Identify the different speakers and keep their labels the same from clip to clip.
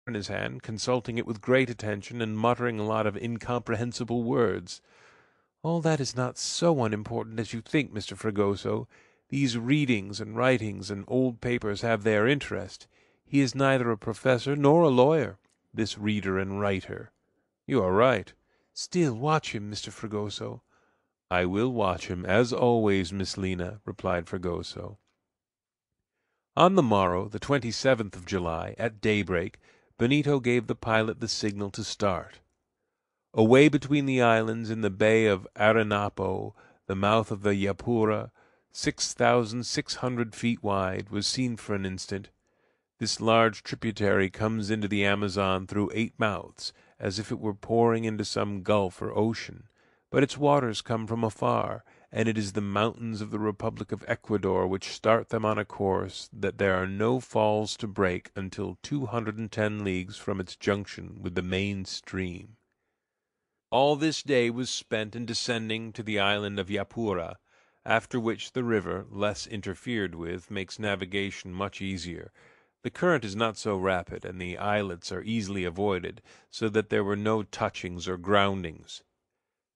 Speaker 1: in his hand, consulting it with great attention, and muttering a lot of incomprehensible words. "All that is not so unimportant as you think, Mr. Fragoso. These readings and writings and old papers have their interest. He is neither a professor nor a lawyer, this reader and writer." "You are right." "Still, watch him, Mr. Fragoso." "I will watch him, as always, Miss Lina," replied Fragoso. On the morrow, the 27th of July, at daybreak, Benito gave the pilot the signal to start. Away between the islands in the bay of Arinapo, the mouth of the Yapura, 6,600 feet wide, was seen for an instant. This large tributary comes into the Amazon through 8 mouths, as if it were pouring into some gulf or ocean, but its waters come from afar, and it is the mountains of the Republic of Ecuador which start them on a course that there are no falls to break until 210 leagues from its junction with the main stream. All this day was spent in descending to the island of Yapura, after which the river, less interfered with, makes navigation much easier. The current is not so rapid, and the islets are easily avoided, so that there were no touchings or groundings.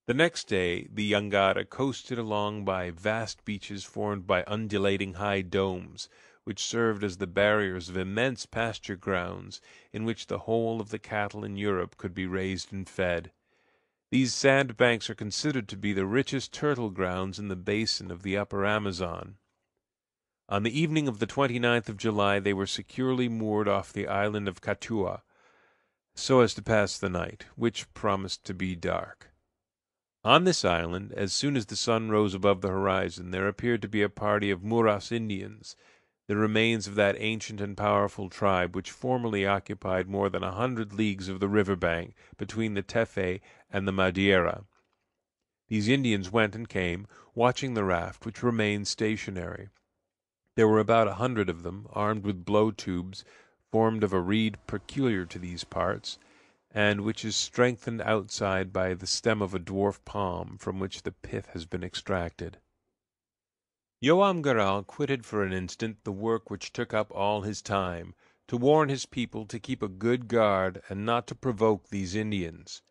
Speaker 1: The next day the jangada coasted along by vast beaches formed by undulating high domes, which served as the barriers of immense pasture grounds, in which the whole of the cattle in Europe could be raised and fed. These sand banks are considered to be the richest turtle grounds in the basin of the upper Amazon. On the evening of the 29th of July they were securely moored off the island of Catua, so as to pass the night, which promised to be dark. On this island, as soon as the sun rose above the horizon, there appeared to be a party of Muras Indians, the remains of that ancient and powerful tribe which formerly occupied more than 100 leagues of the river bank between the Tefe and the Madeira. These Indians went and came, watching the raft, which remained stationary. There were about 100 of them, armed with blow-tubes, formed of a reed peculiar to these parts, and which is strengthened outside by the stem of a dwarf palm, from which the pith has been extracted. Joam Garral quitted for an instant the work which took up all his time, to warn his people to keep a good guard and not to provoke these Indians.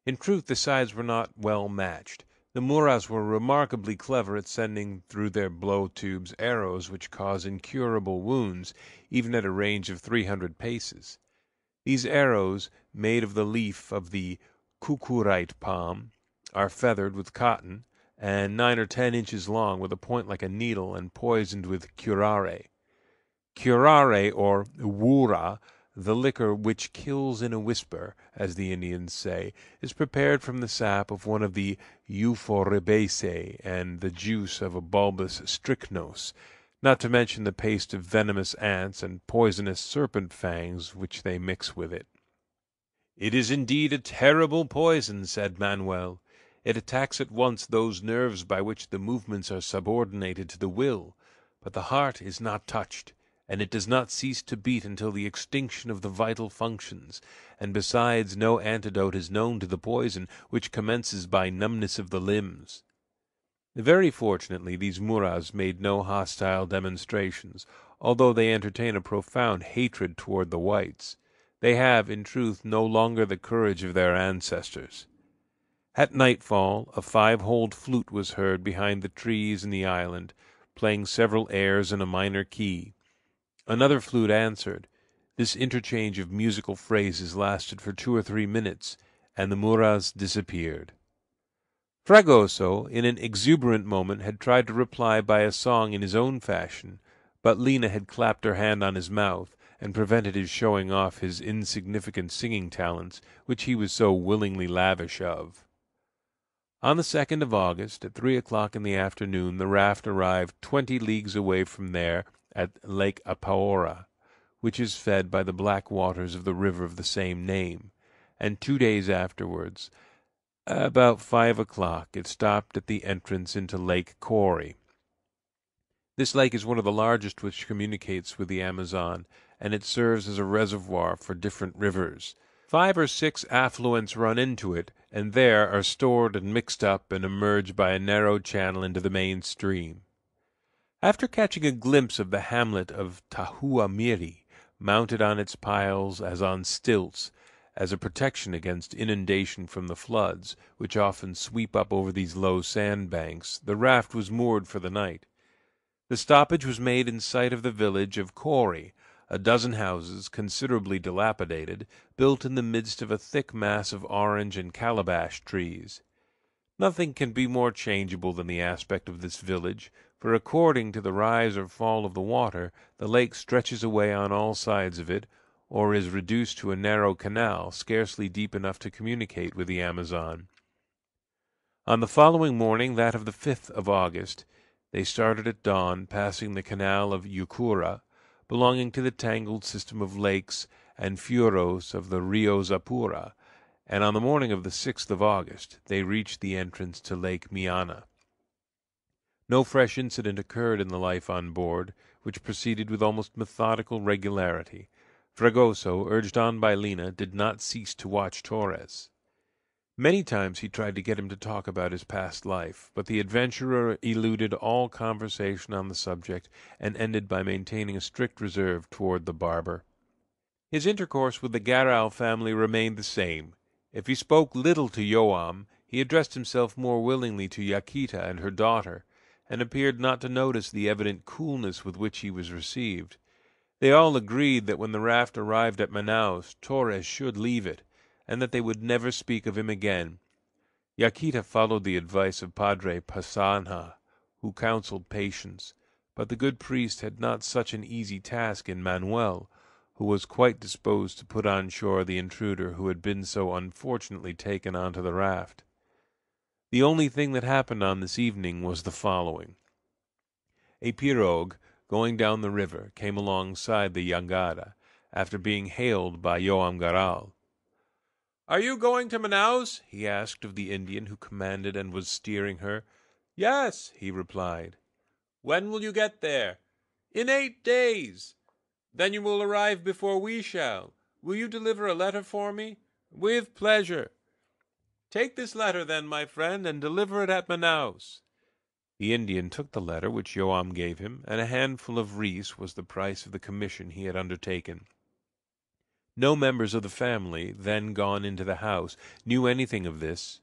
Speaker 1: In truth, the sides were not well matched. The Muras were remarkably clever at sending through their blow-tubes arrows which cause incurable wounds, even at a range of 300 paces. These arrows, made of the leaf of the cucurite palm, are feathered with cotton, and 9 or 10 inches long, with a point like a needle, and poisoned with curare. Curare, or wura, the liquor which kills in a whisper, as the Indians say, is prepared from the sap of one of the Euphorbiaceae and the juice of a bulbous strychnos, not to mention the paste of venomous ants and poisonous serpent fangs which they mix with it. "It is indeed a terrible poison," said Manuel. "It attacks at once those nerves by which the movements are subordinated to the will, but the heart is not touched, and it does not cease to beat until the extinction of the vital functions, and besides no antidote is known to the poison, which commences by numbness of the limbs." Very fortunately these Muras made no hostile demonstrations, although they entertain a profound hatred toward the whites. They have, in truth, no longer the courage of their ancestors. At nightfall a 5-holed flute was heard behind the trees in the island, playing several airs in a minor key. Another flute answered. This interchange of musical phrases lasted for 2 or 3 minutes, and the Muras disappeared. Fragoso, in an exuberant moment, had tried to reply by a song in his own fashion, but Lina had clapped her hand on his mouth, and prevented his showing off his insignificant singing talents, which he was so willingly lavish of. On the 2nd of August, at 3 o'clock in the afternoon, the raft arrived 20 leagues away from there at Lake Apaora, which is fed by the black waters of the river of the same name, and 2 days afterwards, about 5 o'clock, it stopped at the entrance into Lake Cory. This lake is one of the largest which communicates with the Amazon, and it serves as a reservoir for different rivers. 5 or 6 affluents run into it, and there are stored and mixed up and emerge by a narrow channel into the main stream. After catching a glimpse of the hamlet of Tahuamiri, mounted on its piles as on stilts, as a protection against inundation from the floods, which often sweep up over these low sandbanks. The raft was moored for the night. The stoppage was made in sight of the village of Corry, a dozen houses, considerably dilapidated, built in the midst of a thick mass of orange and calabash trees. Nothing can be more changeable than the aspect of this village, for according to the rise or fall of the water, the lake stretches away on all sides of it, or is reduced to a narrow canal, scarcely deep enough to communicate with the Amazon. On the following morning, that of the 5th of August, they started at dawn, passing the canal of Yucura, belonging to the tangled system of lakes and furrows of the Rio Zapura, and on the morning of the 6th of August they reached the entrance to Lake Miana. No fresh incident occurred in the life on board, which proceeded with almost methodical regularity. Fragoso, urged on by Lina, did not cease to watch Torres. Many times he tried to get him to talk about his past life, but the adventurer eluded all conversation on the subject, and ended by maintaining a strict reserve toward the barber. His intercourse with the Garral family remained the same. If he spoke little to Joam, he addressed himself more willingly to Yaquita and her daughter, and appeared not to notice the evident coolness with which he was received. They all agreed that when the raft arrived at Manaos, Torres should leave it, and that they would never speak of him again. Yaquita followed the advice of Padre Passanha, who counseled patience, but the good priest had not such an easy task in Manuel, who was quite disposed to put on shore the intruder who had been so unfortunately taken onto the raft. The only thing that happened on this evening was the following. A pirogue, going down the river, came alongside the jangada, after being hailed by Joam Garral. "Are you going to Manaos?" he asked of the Indian who commanded and was steering her. "Yes," he replied. "When will you get there?" "In 8 days." "Then you will arrive before we shall. Will you deliver a letter for me?" "With pleasure." "Take this letter, then, my friend, and deliver it at Manaos." The Indian took the letter which Joam gave him, and a handful of reis was the price of the commission he had undertaken. No members of the family, then gone into the house, knew anything of this.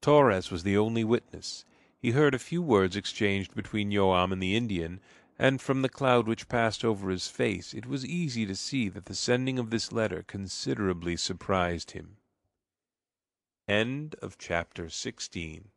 Speaker 1: Torres was the only witness. He heard a few words exchanged between Joam and the Indian, and from the cloud which passed over his face it was easy to see that the sending of this letter considerably surprised him. End of chapter 16.